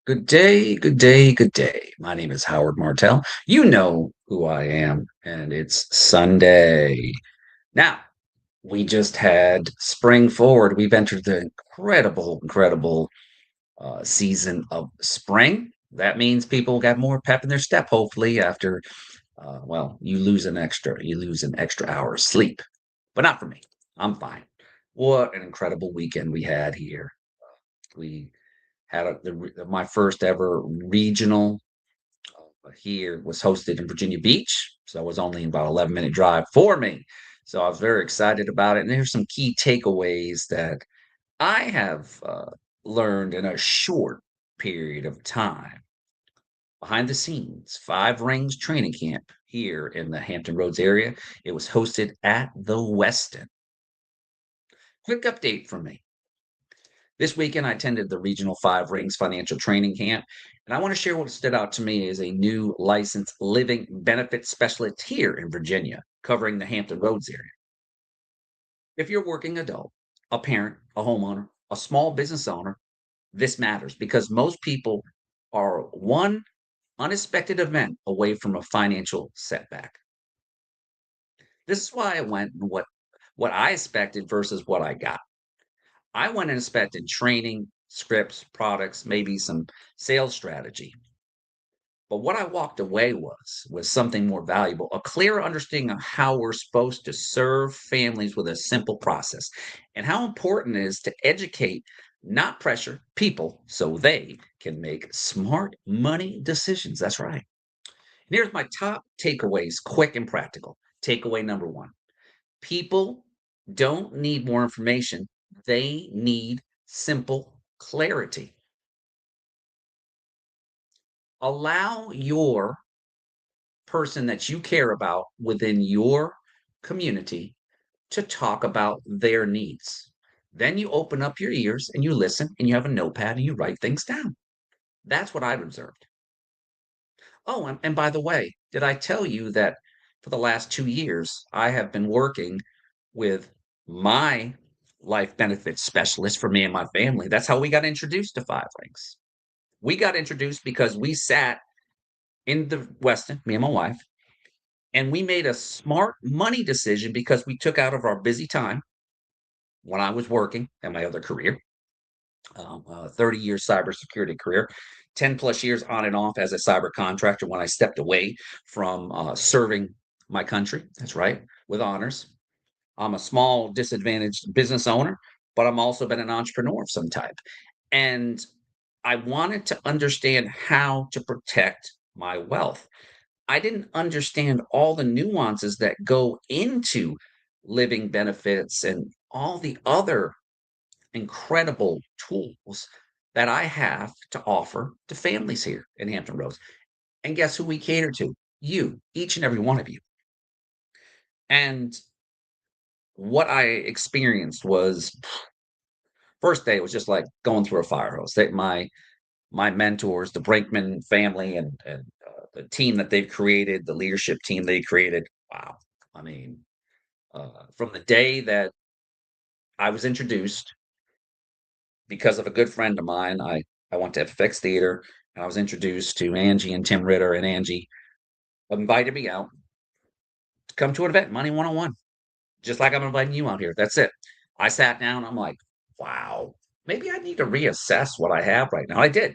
Good day, good day, good day. My name is Howard Martell. You know who I am, and it's Sunday. Now, we just had spring forward. We've entered the incredible season of spring. That means people got more pep in their step, hopefully, after, you lose an extra hour of sleep. But not for me. I'm fine. What an incredible weekend we had here. We had my first ever regional here was hosted in Virginia Beach. So it was only about 11-minute drive for me. So I was very excited about it. And there's some key takeaways that I have learned in a short period of time. Behind the scenes, Five Rings Training Camp here in the Hampton Roads area. It was hosted at the Westin. Quick update from me. This weekend, I attended the Regional Five Rings Financial Training Camp, and I want to share what stood out to me as a new licensed living benefit specialist here in Virginia, covering the Hampton Roads area. If you're a working adult, a parent, a homeowner, a small business owner, this matters because most people are one unexpected event away from a financial setback. This is why I went and what I expected versus what I got. I went and expected training, scripts, products, maybe some sales strategy. But what I walked away was something more valuable, a clear understanding of how we're supposed to serve families with a simple process and how important it is to educate, not pressure people so they can make smart money decisions. That's right. And here's my top takeaways, quick and practical. Takeaway number one: people don't need more information, they need simple clarity. Allow your person that you care about within your community to talk about their needs. Then you open up your ears and you listen and you have a notepad and you write things down. That's what I've observed. Oh, and by the way, did I tell you that for the last 2 years, I have been working with my life benefits specialist for me and my family? That's how we got introduced to Five Rings. We got introduced because we sat in the Westin, me and my wife, and we made a smart money decision because we took out of our busy time when I was working at my other career, 30-year cybersecurity career, 10 plus years on and off as a cyber contractor when I stepped away from serving my country. That's right, with honors. I'm a small disadvantaged business owner, but I'm also been an entrepreneur of some type. And I wanted to understand how to protect my wealth. I didn't understand all the nuances that go into living benefits and all the other incredible tools that I have to offer to families here in Hampton Roads. And guess who we cater to? You, each and every one of you. And what I experienced was first day, it was just like going through a fire hose. My mentors, the Brinkman family, and the team that they've created, the leadership team they created. Wow, I mean, from the day that I was introduced because of a good friend of mine, I went to FX Theater and I was introduced to Angie and Tim Ritter, and Angie invited me out to come to an event, Money 101, just like I'm inviting you out here. That's it. I sat down. I'm like, wow, maybe I need to reassess what I have right now. I did.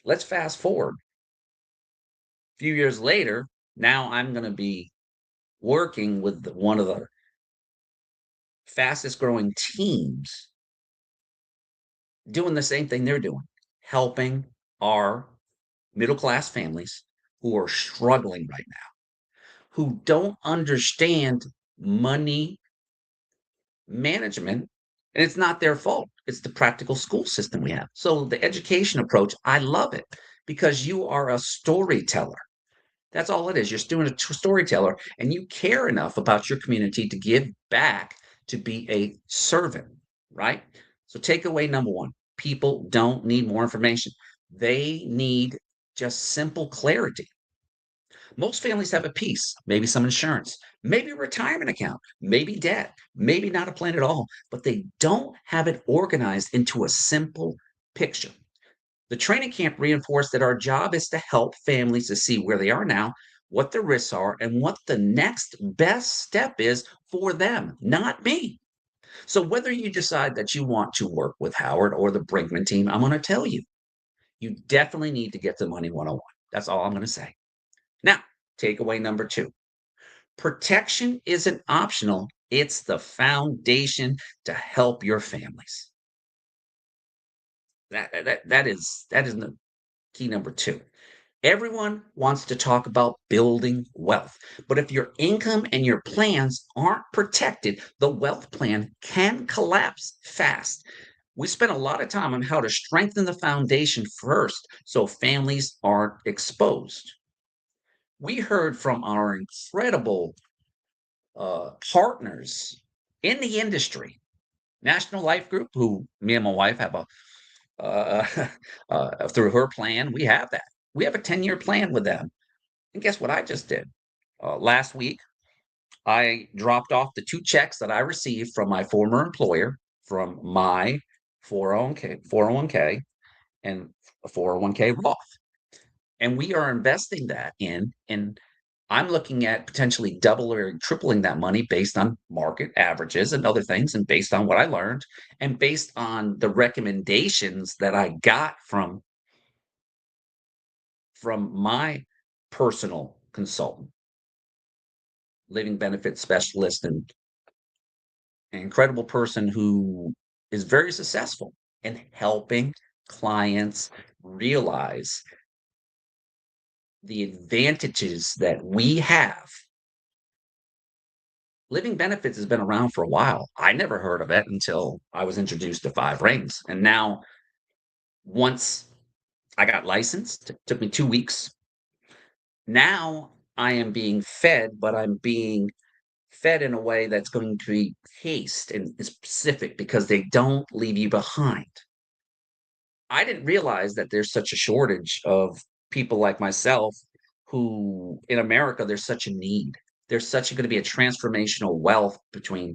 Let's fast forward. A few years later, now I'm going to be working with one of the fastest growing teams doing the same thing they're doing, helping our middle class families who are struggling right now, who don't understand money management. And it's not their fault. It's the practical school system we have. So the education approach, I love it because you are a storyteller. That's all it is. You're doing a storyteller and you care enough about your community to give back, to be a servant, right? So takeaway number one, people don't need more information. They need just simple clarity. Most families have a piece, maybe some insurance, maybe a retirement account, maybe debt, maybe not a plan at all, but they don't have it organized into a simple picture. The training camp reinforced that our job is to help families to see where they are now, what the risks are, and what the next best step is for them, not me. So, whether you decide that you want to work with Howard or the Brinkman team, I'm going to tell you, you definitely need to get to Money 101. That's all I'm going to say. Now, takeaway number two, protection isn't optional, it's the foundation to help your families. That is the key number two. Everyone wants to talk about building wealth, but if your income and your plans aren't protected, the wealth plan can collapse fast. We spent a lot of time on how to strengthen the foundation first so families aren't exposed. We heard from our incredible partners in the industry, National Life Group, who me and my wife have a uh, through her plan, we have that. We have a 10-year plan with them. And guess what I just did? Last week, I dropped off the two checks that I received from my former employer from my 401k and a 401k Roth. And we are investing that in, and I'm looking at potentially double or tripling that money based on market averages and other things, and based on what I learned, and based on the recommendations that I got from my personal consultant, living benefit specialist, and an incredible person who is very successful in helping clients realize the advantages that we have. Living benefits has been around for a while. I never heard of it until I was introduced to Five Rings. And now, once I got licensed, it took me 2 weeks. Now I am being fed, but I'm being fed in a way that's going to be paced and specific because they don't leave you behind. I didn't realize that there's such a shortage of people like myself who, in America, there's such a need. There's such going to be a transformational wealth between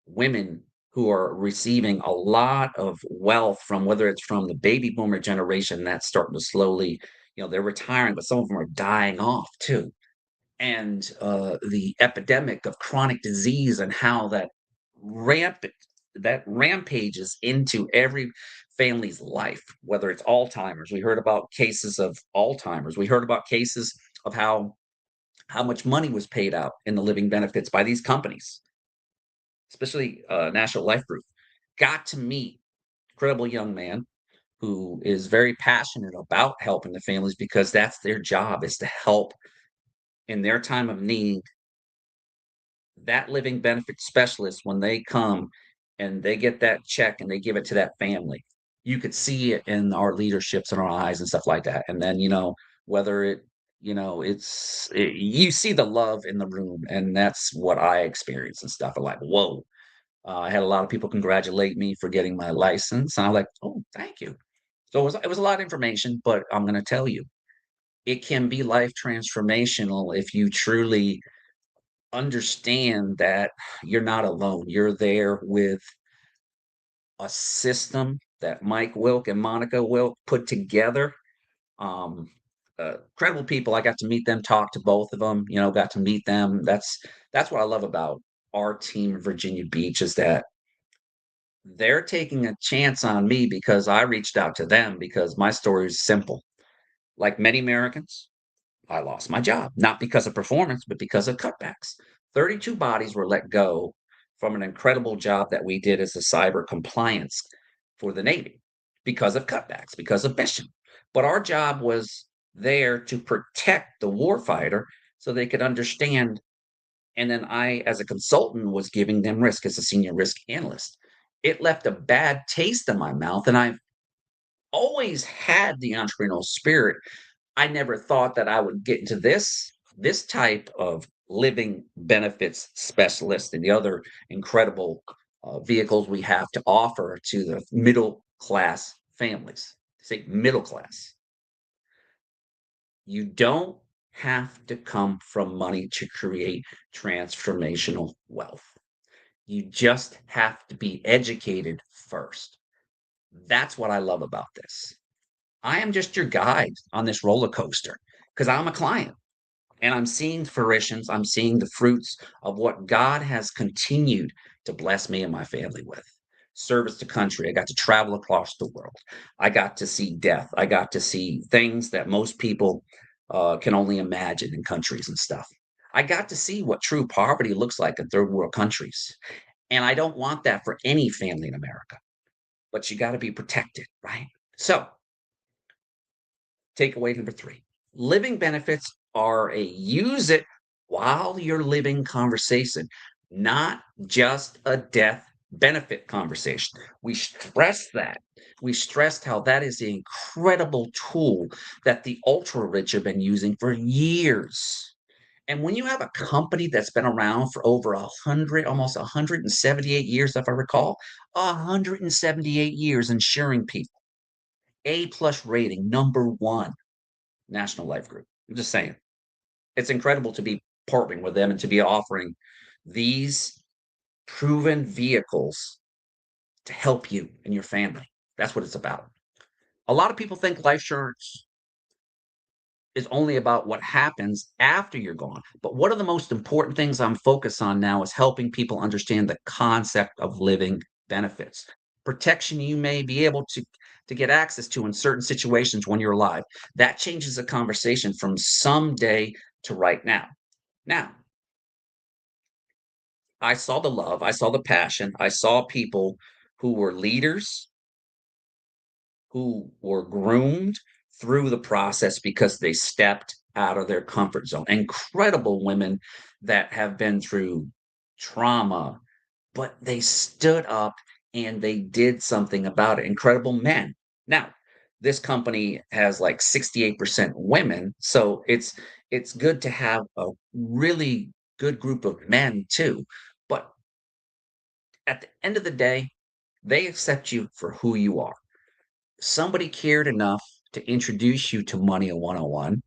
women who are receiving a lot of wealth from, whether it's from the baby boomer generation that's starting to slowly, they're retiring, but some of them are dying off too. And the epidemic of chronic disease and how rampant that rampages into every family's life, whether it's Alzheimer's. We heard about cases of Alzheimer's. We heard about cases of how much money was paid out in the living benefits by these companies, especially National Life Group. Got to meet incredible young man who is very passionate about helping the families because that's their job, is to help in their time of need. That living benefit specialist, when they come and they get that check and they give it to that family, you could see it in our leaderships in our eyes and stuff like that. And then, whether you see the love in the room, and that's what I experience and stuff. I'm like, whoa. I had a lot of people congratulate me for getting my license. And I'm like, oh, thank you. So it was a lot of information, but I'm going to tell you, it can be life transformational if you truly understand that you're not alone. You're there with a system that Mike Wilk and Monica Wilk put together. Um, Incredible people. I got to meet them, talk to both of them. Got to meet them. That's what I love about our team in Virginia Beach, is that they're taking a chance on me because I reached out to them, because my story is simple. Like many Americans, I lost my job, not because of performance, but because of cutbacks. 32 bodies were let go from an incredible job that we did as a cyber compliance for the Navy because of cutbacks, because of mission. But our job was there to protect the warfighter so they could understand. And then I, as a consultant, was giving them risk as a senior risk analyst. It left a bad taste in my mouth. And I've always had the entrepreneurial spirit. I never thought that I would get into this type of living benefits specialist and the other incredible vehicles we have to offer to the middle class families. Say middle class. You don't have to come from money to create transformational wealth. You just have to be educated first. That's what I love about this. I am just your guide on this roller coaster because I'm a client and I'm seeing fruitions. I'm seeing the fruits of what God has continued to bless me and my family with. Service to country. I got to travel across the world. I got to see death. I got to see things that most people can only imagine in countries and stuff. I got to see what true poverty looks like in third world countries. And I don't want that for any family in America, but you got to be protected, right? So, takeaway number 3, living benefits are a use it while you're living conversation, not just a death benefit conversation. We stress that. We stressed how that is the incredible tool that the ultra rich have been using for years. And when you have a company that's been around for over 100, almost 178 years, if I recall, 178 years insuring people, A plus rating, number one National Life Group. I'm just saying. It's incredible to be partnering with them and to be offering these proven vehicles to help you and your family. That's what it's about. A lot of people think life insurance is only about what happens after you're gone. But one of the most important things I'm focused on now is helping people understand the concept of living benefits. Protection you may be able to get access to in certain situations when you're alive. That changes the conversation from someday to right now. Now, I saw the love, I saw the passion, I saw people who were leaders, who were groomed through the process because they stepped out of their comfort zone. Incredible women that have been through trauma, but they stood up and they did something about it. Incredible men. Now, this company has like 68% women, so it's good to have a really good group of men too. But at the end of the day, they accept you for who you are. Somebody cared enough to introduce you to Money 101,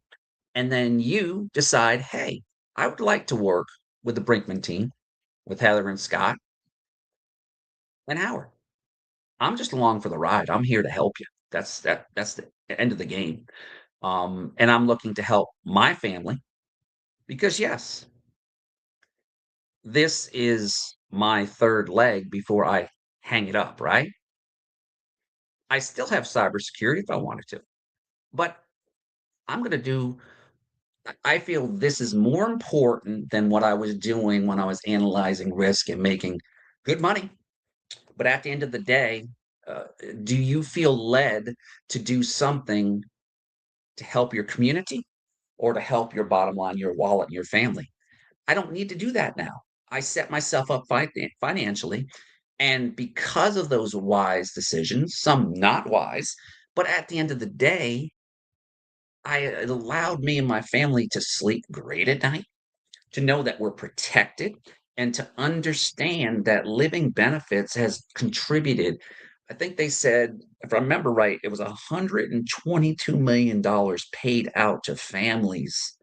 and then you decide, hey, I would like to work with the Brinkman team, with Heather and Scott and Howard. I'm just along for the ride. I'm here to help you. That's the end of the game. And I'm looking to help my family because yes, this is my third leg before I hang it up, right? I still have cybersecurity if I wanted to, but I'm going to do I feel this is more important than what I was doing when I was analyzing risk and making good money. But at the end of the day, uh, do you feel led to do something to help your community or to help your bottom line, your wallet, and your family? I don't need to do that now. I set myself up financially. And because of those wise decisions, some not wise, but at the end of the day, it allowed me and my family to sleep great at night, to know that we're protected, and to understand that living benefits has contributed. I think they said, if I remember right, it was $122 million paid out to families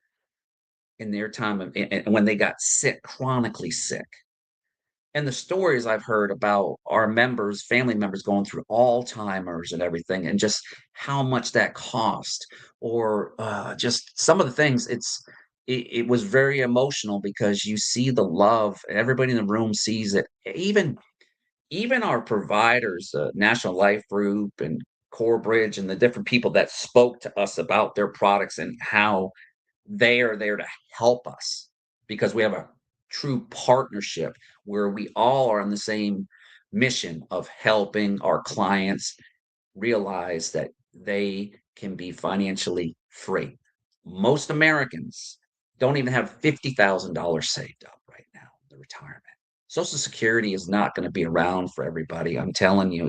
in their time of when they got sick, chronically sick. And the stories I've heard about our members, family members going through Alzheimer's and everything, and just how much that cost, or just some of the things. It was very emotional because you see the love. Everybody in the room sees it. Even our providers, National Life Group and Core Bridge, and the different people that spoke to us about their products and how they are there to help us because we have a true partnership where we all are on the same mission of helping our clients realize that they can be financially free. Most Americans don't even have $50,000 saved up right now in the retirement. Social Security is not going to be around for everybody. I'm telling you,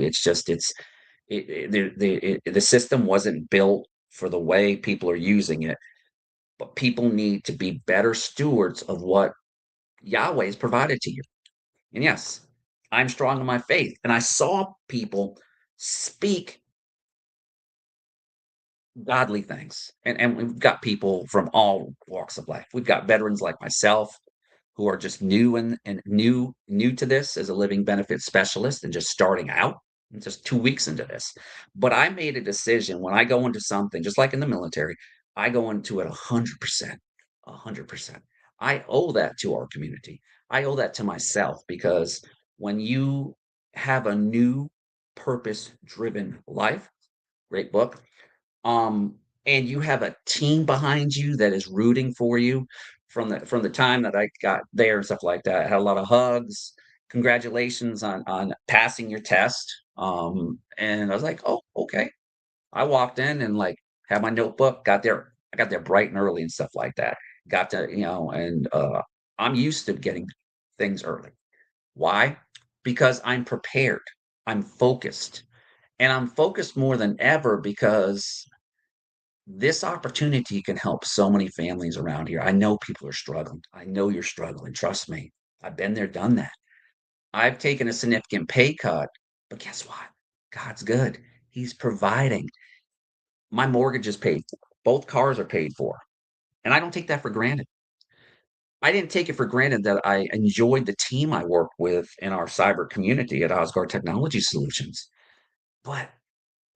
the system wasn't built for the way people are using it, but people need to be better stewards of what Yahweh has provided to you. And yes, I'm strong in my faith. And I saw people speak godly things. And we've got people from all walks of life. We've got veterans like myself who are just new and new to this as a living benefit specialist and just starting out. I'm just 2 weeks into this. But I made a decision when I go into something, just like in the military, I go into it 100%, 100%. I owe that to our community. I owe that to myself because when you have a new purpose-driven life, great book, um, and you have a team behind you that is rooting for you from the time that I got there and stuff like that. I had a lot of hugs. Congratulations on passing your test. And I was like, oh, okay. I walked in and like had my notebook, got there. I got there bright and early and stuff like that. Got to, and I'm used to getting things early. Why? Because I'm prepared. I'm focused. And I'm focused more than ever because this opportunity can help so many families around here. I know people are struggling. I know you're struggling. Trust me. I've been there, done that. I've taken a significant pay cut, but guess what? God's good. He's providing. My mortgage is paid for. Both cars are paid for. And I don't take that for granted. I didn't take it for granted that I enjoyed the team I work with in our cyber community at Osgard Technology Solutions. But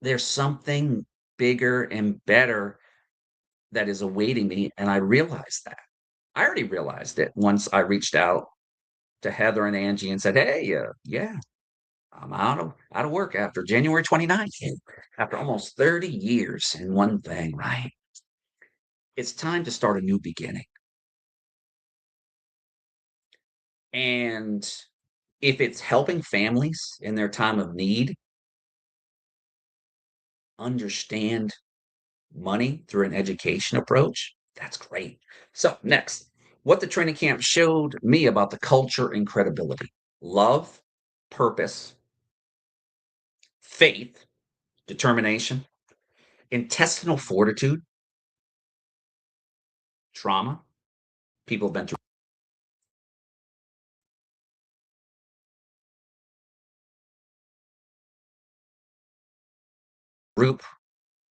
there's something bigger and better that is awaiting me. And I realized that. I already realized it once I reached out to Heather and Angie and said, "Hey, yeah, I'm out of work after January 29th, after almost 30 years in one thing, right? It's time to start a new beginning." And if it's helping families in their time of need understand money through an education approach, that's great. So, next, what the training camp showed me about the culture and credibility: love, purpose, faith, determination, intestinal fortitude, trauma. People have been through group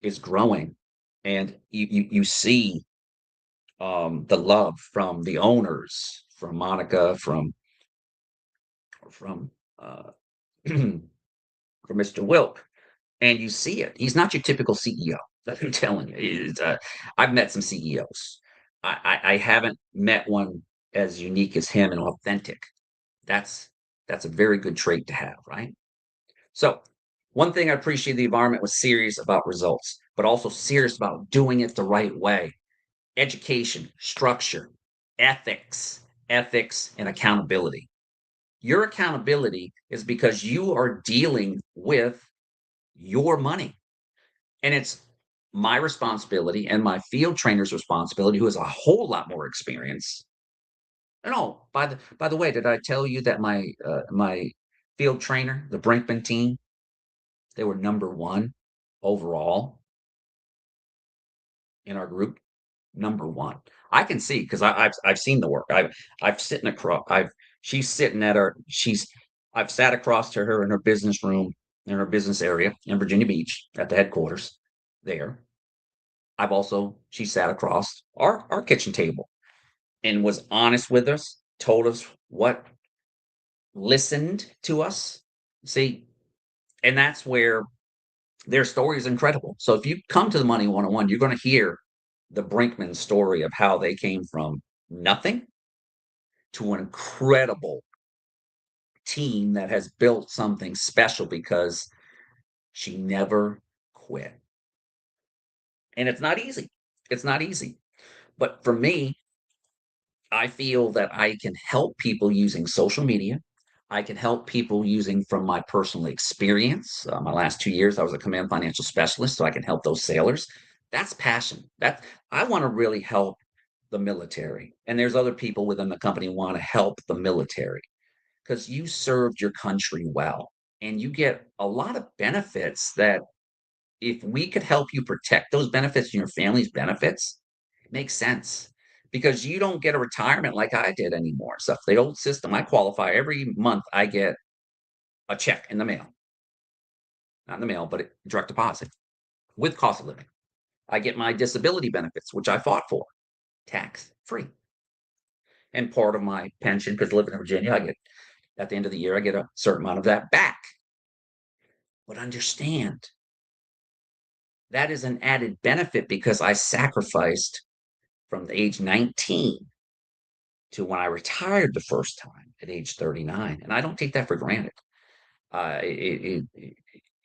is growing, and you see the love from the owners, from Monica, from from Mr. Wilk, and you see it. He's not your typical CEO. I'm telling you. I've met some CEOs. I haven't met one as unique as him and authentic. That's that's a very good trait to have, right? So, one thing I appreciate the environment was serious about results, but also serious about doing it the right way. Education, structure, ethics, and accountability. Your accountability is because you are dealing with your money. And it's my responsibility and my field trainer's responsibility, who has a whole lot more experience. And oh, by the way, did I tell you that my field trainer, the Brinkman team, they were number one overall in our group? Number one. I can see because I've seen the work. I've sitting across. She's sitting at her. I've sat across to her in her business room in her business area in Virginia Beach at the headquarters there. She sat across our kitchen table and was honest with us, told us what, listened to us. See, and that's where their story is incredible. So if you come to the Money 101, you're going to hear the Brinkman story of how they came from nothing to an incredible team that has built something special because she never quit. And it's not easy. It's not easy. But for me, I feel that I can help people using social media. I can help people using from my personal experience. My last 2 years, I was a command financial specialist, so I can help those sailors. That's passion. That I want to really help the military, and there's other people within the company who want to help the military because you served your country well, and you get a lot of benefits that if we could help you protect those benefits and your family's benefits, it makes sense because you don't get a retirement like I did anymore. So the old system, I qualify every month. I get a check in the mail, not in the mail, but direct deposit with cost of living. I get my disability benefits, which I fought for, tax free, and part of my pension because living in Virginia, I get at the end of the year, I get a certain amount of that back. But understand that is an added benefit because I sacrificed from the age 19 to when I retired the first time at age 39. And I don't take that for granted.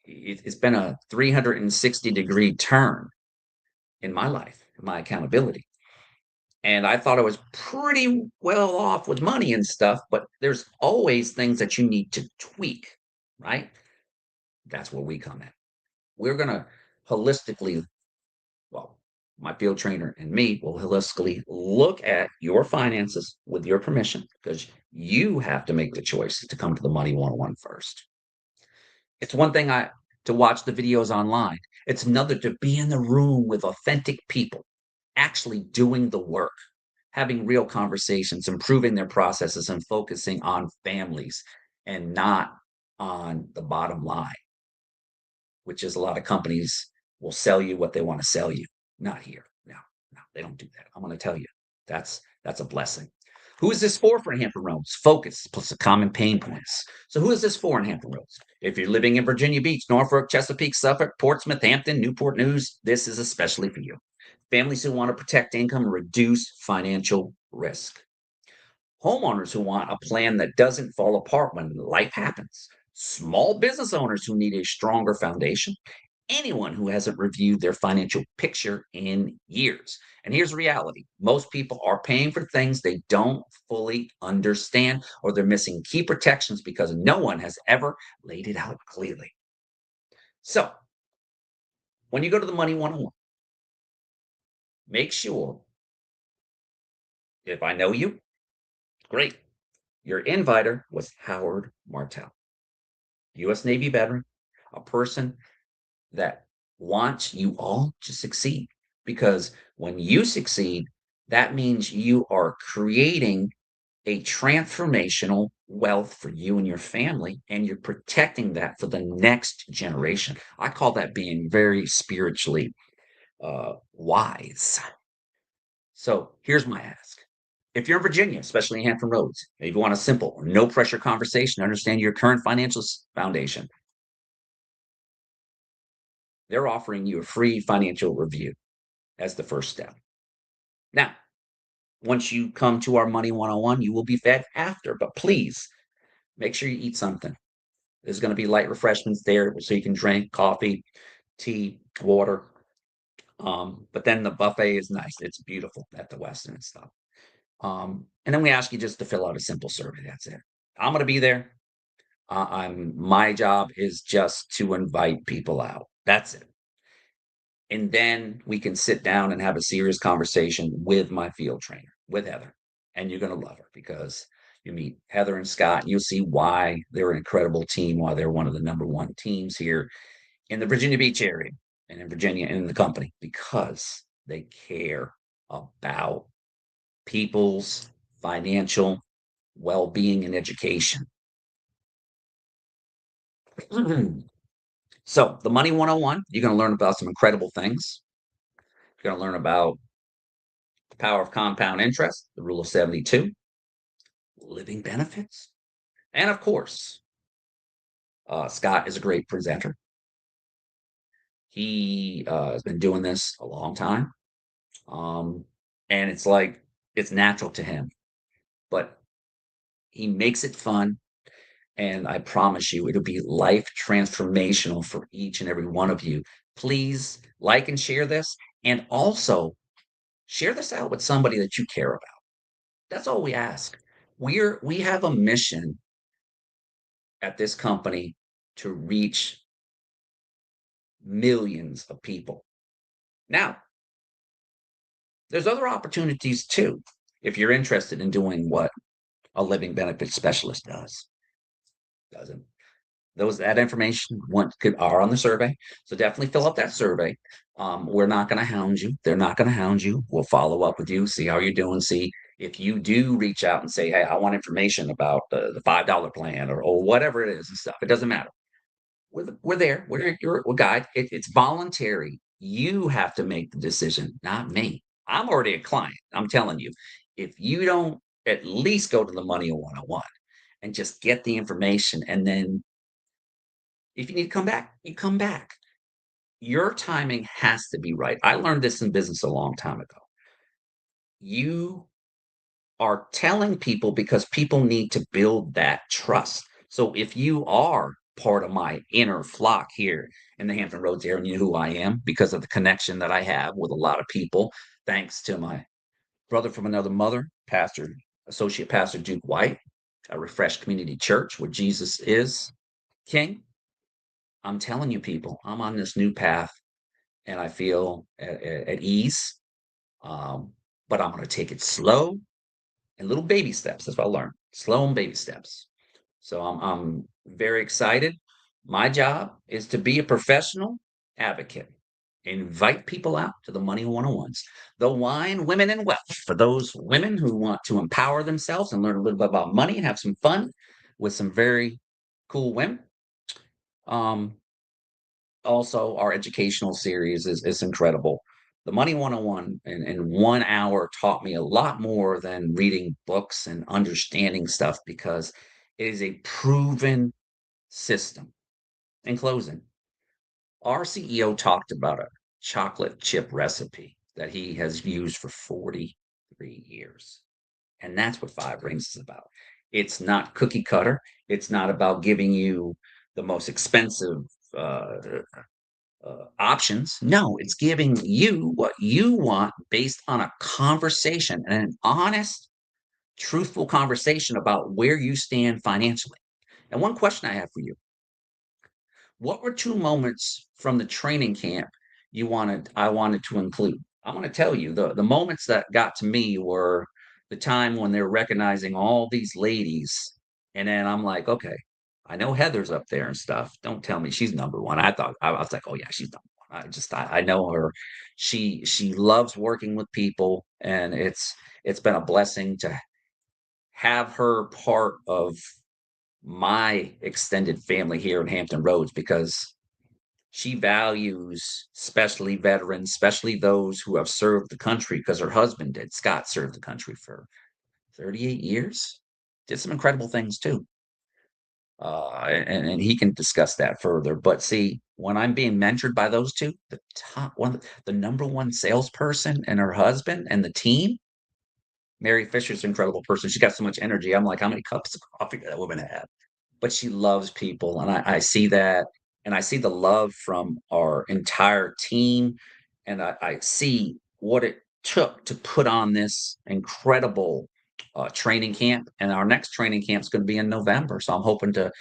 It's been a 360-degree turn in my life, in my accountability. And I thought I was pretty well off with money and stuff, but there's always things that you need to tweak, right? That's where we come in. We're going to holistically, well, my field trainer and me will holistically look at your finances with your permission because you have to make the choice to come to the Money 101 first. It's one thing to watch the videos online. It's another to be in the room with authentic people, actually doing the work, having real conversations, improving their processes, and focusing on families and not on the bottom line, which is a lot of companies will sell you what they want to sell you. Not here. No, no, they don't do that. I'm going to tell you that's a blessing. Who is this for Hampton Roads? Focus plus the common pain points. So who is this for in Hampton Roads? If you're living in Virginia Beach, Norfolk, Chesapeake, Suffolk, Portsmouth, Hampton, Newport News, this is especially for you. Families who want to protect income and reduce financial risk. Homeowners who want a plan that doesn't fall apart when life happens. Small business owners who need a stronger foundation. Anyone who hasn't reviewed their financial picture in years. And here's the reality. Most people are paying for things they don't fully understand, or they're missing key protections because no one has ever laid it out clearly. So when you go to the Money 101, make sure, if I know you, great. Your inviter was Howard Martell, U.S. Navy veteran, a person that wants you all to succeed. Because when you succeed, that means you are creating a transformational wealth for you and your family, and you're protecting that for the next generation. I call that being very spiritually wise. So here's my ask. If you're in Virginia, especially in Hampton Roads, if you want a simple, no pressure conversation, understand your current financial foundation, they're offering you a free financial review as the first step. Now, once you come to our Money 101, you will be fed after, but please make sure you eat something. There's going to be light refreshments there so you can drink coffee, tea, water. But then the buffet is nice. It's beautiful at the Westin and stuff. And then we ask you just to fill out a simple survey. That's it. I'm going to be there. My job is just to invite people out. That's it. And then we can sit down and have a serious conversation with my field trainer, with Heather. And you're going to love her because you meet Heather and Scott, and you'll see why they're an incredible team, why they're one of the number one teams here in the Virginia Beach area and in Virginia and in the company, because they care about people's financial well-being and education. So the Money 101, you're going to learn about some incredible things. You're going to learn about the power of compound interest, the rule of 72, living benefits. And of course, Scott is a great presenter. He has been doing this a long time. And it's like, it's natural to him, but he makes it fun. And I promise you, it'll be life transformational for each and every one of you. Please like and share this. And also share this out with somebody that you care about. That's all we ask. We have a mission at this company to reach millions of people. Now, there's other opportunities too, if you're interested in doing what a living benefits specialist doesn't. That information are on the survey. So definitely fill out that survey. We're not going to hound you. They're not going to hound you. We'll follow up with you, see how you're doing, see if you do reach out and say, hey, I want information about the $5 plan or whatever it is and stuff. It doesn't matter. We're there. We're guide. It's voluntary. You have to make the decision, not me. I'm already a client. I'm telling you, if you don't at least go to the Money 101 and just get the information and then If you need to come back, you come back. Your timing has to be right. I learned this in business a long time ago. You are telling people because people need to build that trust. So if you are part of my inner flock here in the Hampton Roads area, and you know who I am because of the connection that I have with a lot of people, thanks to my brother from another mother, Pastor, Associate Pastor Duke White, a refreshed community church where Jesus is King. I'm telling you, people, I'm on this new path and I feel at ease. Um, but I'm going to take it slow and little baby steps. That's what I learned. Slow and baby steps. So I'm very excited. My job is to be a professional advocate. Invite people out to the Money 101s. The Wine, Women, and Wealth for those women who want to empower themselves and learn a little bit about money and have some fun with some very cool women. Um, Also, our educational series is incredible. The Money 101 in 1 hour taught me a lot more than reading books and understanding stuff because it is a proven system. In closing, our CEO talked about a chocolate chip recipe that he has used for 43 years. And that's what Five Rings is about. It's not cookie cutter. It's not about giving you the most expensive uh, options. No, it's giving you what you want based on a conversation and an honest, truthful conversation about where you stand financially. And one question I have for you: what were two moments from the training camp I wanted to include? I'm going to tell you the moments that got to me were the time when they're recognizing all these ladies, and then I'm like, okay, I know Heather's up there and stuff. Don't tell me she's number one. I was like, oh yeah, she's number one. I know her. She loves working with people, and it's been a blessing to have her part of my extended family here in Hampton Roads because she values especially veterans, especially those who have served the country because her husband did. Scott served the country for 38 years. Did some incredible things too. And he can discuss that further. But see, when I'm being mentored by those two, the number one salesperson and her husband and the team, Mary Fisher's an incredible person. She's got so much energy. I'm like, how many cups of coffee does that woman have? But she loves people, and I see that, and I see the love from our entire team, and I see what it took to put on this incredible training camp. And our next training camp is going to be in November, so I'm hoping to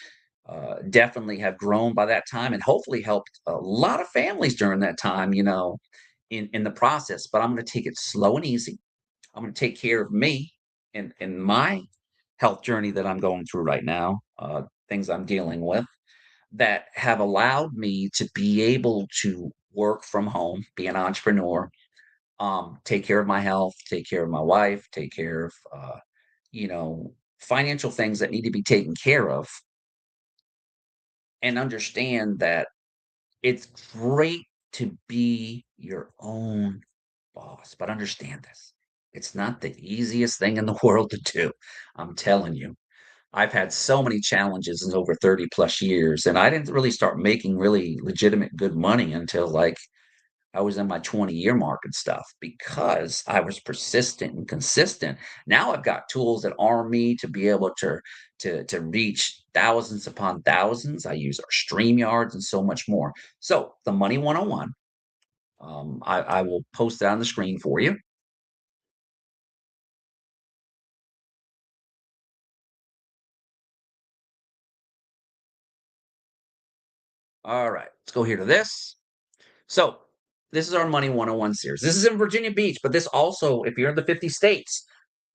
definitely have grown by that time, and hopefully helped a lot of families during that time. In the process. But I'm going to take it slow and easy. I'm going to take care of me in my health journey that I'm going through right now, things I'm dealing with that have allowed me to be able to work from home, be an entrepreneur, take care of my health, take care of my wife, take care of, you know, financial things that need to be taken care of, and understand that it's great to be your own boss. But understand this: it's not the easiest thing in the world to do. I'm telling you. I've had so many challenges in over 30 plus years, and I didn't really start making really legitimate good money until like I was in my 20-year mark and stuff because I was persistent and consistent. Now I've got tools that arm me to be able to reach thousands upon thousands. I use our StreamYards and so much more. So the Money 101, I will post it on the screen for you. All right, let's go here to this. So this is our Money 101 series. This is in Virginia Beach, but this also, if you're in the 50 states,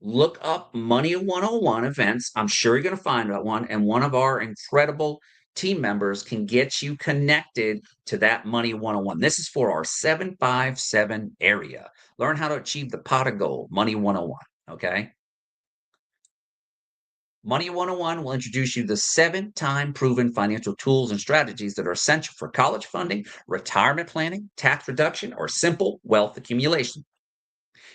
look up Money 101 events. I'm sure you're going to find that one. And one of our incredible team members can get you connected to that Money 101. This is for our 757 area. Learn how to achieve the pot of gold, Money 101. Okay. Money 101 will introduce you to the 7-time proven financial tools and strategies that are essential for college funding, retirement planning, tax reduction, or simple wealth accumulation.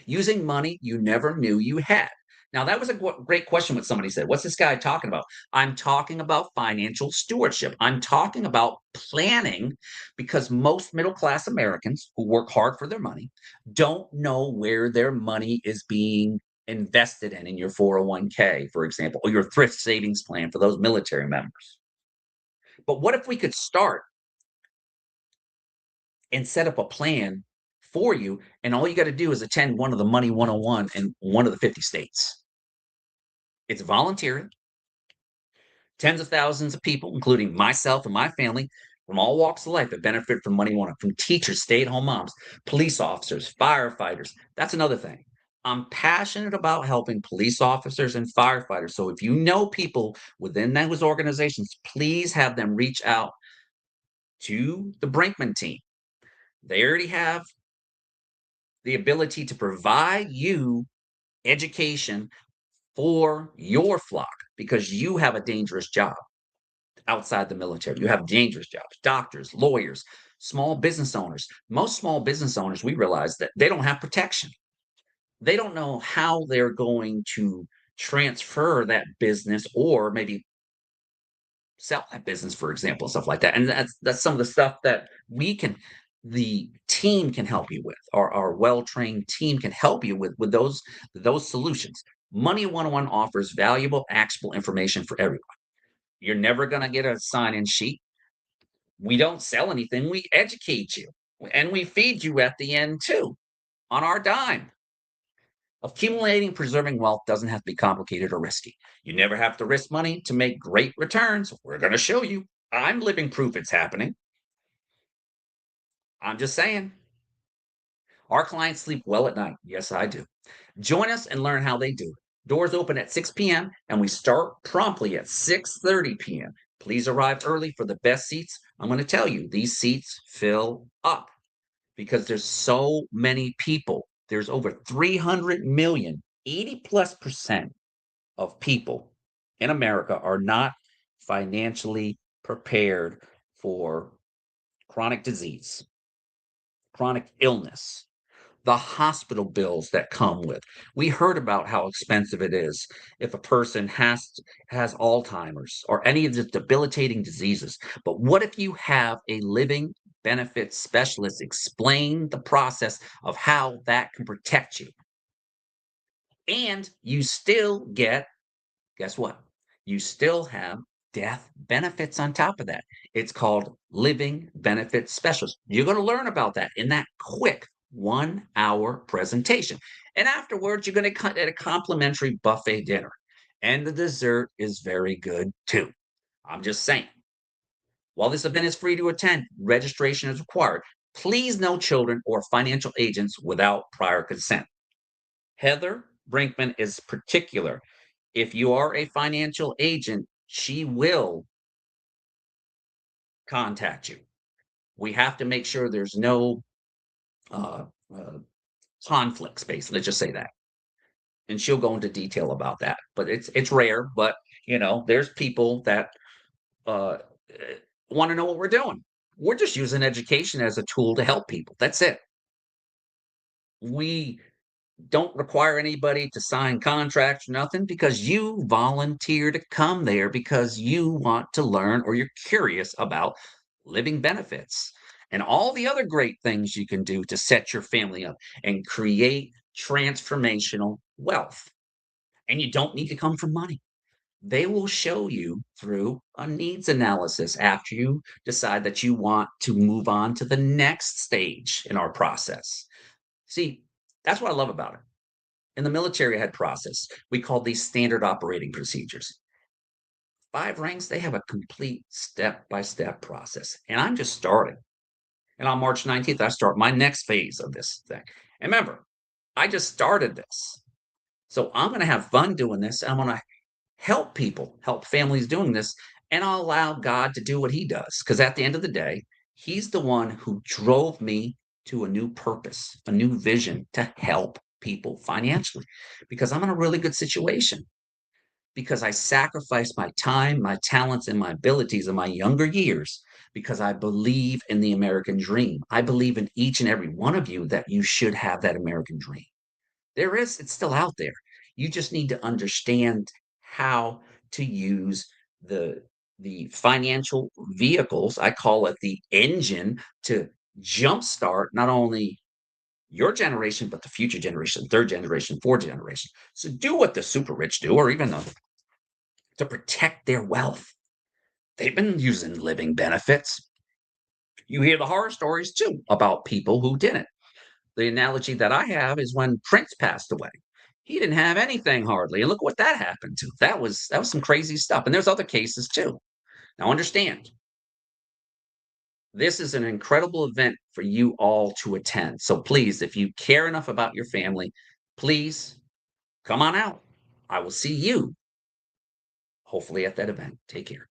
Using money you never knew you had. Now, that was a great question what somebody said. What's this guy talking about? I'm talking about financial stewardship. I'm talking about planning because most middle class Americans who work hard for their money don't know where their money is being invested in your 401k, for example, or your thrift savings plan for those military members. But what if we could start and set up a plan for you, and all you got to do is attend one of the Money 101 in one of the 50 states? It's voluntary. Tens of thousands of people, including myself and my family, from all walks of life that benefit from Money 101, from teachers, stay-at-home moms, police officers, firefighters. That's another thing. I'm passionate about helping police officers and firefighters. So if you know people within those organizations, please have them reach out to the Brinkman team. They already have the ability to provide you education for your flock because you have a dangerous job outside the military. You have dangerous jobs, doctors, lawyers, small business owners. Most small business owners, we realize that they don't have protection. They don't know how they're going to transfer that business or maybe sell that business, for example, stuff like that. And that's some of the stuff that the team can help you with. Our well-trained team can help you with those solutions. Money 101 offers valuable, actionable information for everyone. You're never going to get a sign-in sheet. We don't sell anything. We educate you, and we feed you at the end too, on our dime. Accumulating, preserving wealth doesn't have to be complicated or risky. You never have to risk money to make great returns. We're going to show you. I'm living proof it's happening. I'm just saying. Our clients sleep well at night. Yes, I do. Join us and learn how they do it. Doors open at 6 p.m. and we start promptly at 6:30 p.m. Please arrive early for the best seats. I'm going to tell you, these seats fill up because there's so many people. There's over 300 million, 80+% of people in America are not financially prepared for chronic disease, chronic illness, the hospital bills that come with. We heard about how expensive it is if a person has Alzheimer's or any of the debilitating diseases. But what if you have a living benefit specialist explain the process of how that can protect you? And you still get, guess what? You still have death benefits on top of that. It's called living benefit specialist. You're going to learn about that in that quick 1 hour presentation. And afterwards, you're going to cut at a complimentary buffet dinner. And the dessert is very good too. I'm just saying. While this event is free to attend, registration is required. Please no children or financial agents without prior consent. Heather Brinkman is particular. If you are a financial agent, she will contact you. We have to make sure there's no uh, uh, conflicts, basically. Let's just say that. And she'll go into detail about that. But it's rare. But there's people that uh, want to know what we're doing. We're just using education as a tool to help people. That's it. We don't require anybody to sign contracts or nothing because you volunteer to come there because you want to learn or you're curious about living benefits and all the other great things you can do to set your family up and create transformational wealth. And you don't need to come from money. They will show you through a needs analysis after you decide that you want to move on to the next stage in our process. See, that's what I love about it. In the military, I had process. We called these standard operating procedures. 5 ranks, they have a complete step-by-step process. And I'm just starting. And on March 19th, I start my next phase of this thing. And remember, I just started this. So I'm going to have fun doing this. I'm going to help people, help families doing this, and I'll allow God to do what he does. Because at the end of the day, he's the one who drove me to a new purpose, a new vision to help people financially because I'm in a really good situation because I sacrificed my time, my talents, and my abilities in my younger years because I believe in the American dream. I believe in each and every one of you that you should have that American dream. It's still out there. You just need to understand how to use the financial vehicles. I call it the engine to jumpstart not only your generation, but the future generation, third generation, fourth generation. So do what the super rich do, or even to protect their wealth. They've been using living benefits. You hear the horror stories too about people who didn't. The analogy that I have is when Prince passed away. He didn't have anything hardly, and look what that happened to. That was some crazy stuff, and there's other cases too. Now understand, this is an incredible event for you all to attend. So please, if you care enough about your family, please come on out. I will see you hopefully at that event. Take care.